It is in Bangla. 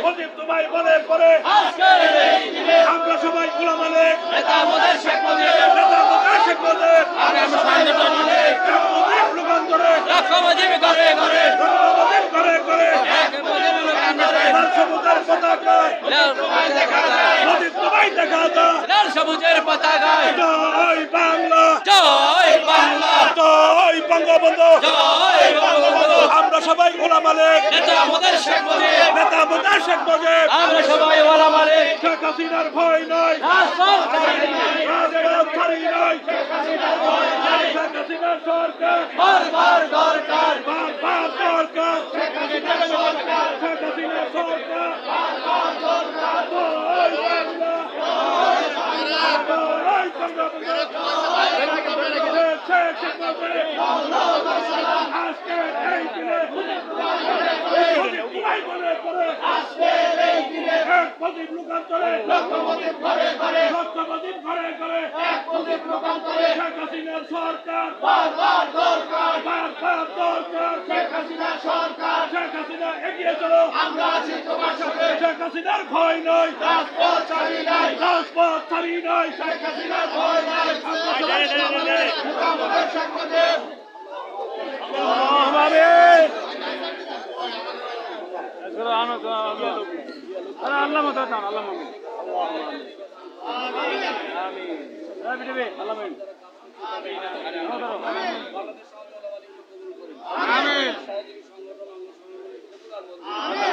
মুজিব তোমায় মনে করে আমরা সবাই গোলাম মালিক নেতা আমাদের শেখ মুজিব মুজিব রূপান্তরে মুজিব করে লাল সবুজের পতাকায় মুজিব তোমায় দেখা যায় লাল সবুজের পতাকায় জয় বাংলা জয় বাংলা জয় বঙ্গবন্ধু জয় বঙ্গবন্ধু আমরা সবাই গোলাম মালিক নেতা আমাদের শেখ মুজিব আমরা সবাই গোলাম মালিক শেখ হাসিনার ভয় নাই রাজপথ রাজপথ ছাড়ি নাই শেখ হাসিনার সরকার বারবার দরকার বারবার দরকার শেখ হাসিনার সরকার জয় বাংলা জয় বঙ্গবন্ধু শেখ মুজিব আজকে এই দিনে মুজিব তোমায় মনে করে এক মুজিব রূপান্তরে লক্ষ মুজিব ঘরে ঘরে শেখ হাসিনার সরকার বারবার দরকার শেখ হাসিনা এগিয়ে চলো আমরা আছি তোমার সাথে শেখ হাসিনার ভয় নাই রাজপথ ছাড়ি নাই শেখ হাসিনার ভয় নাই আমাদের শেখ মুজিব আমিন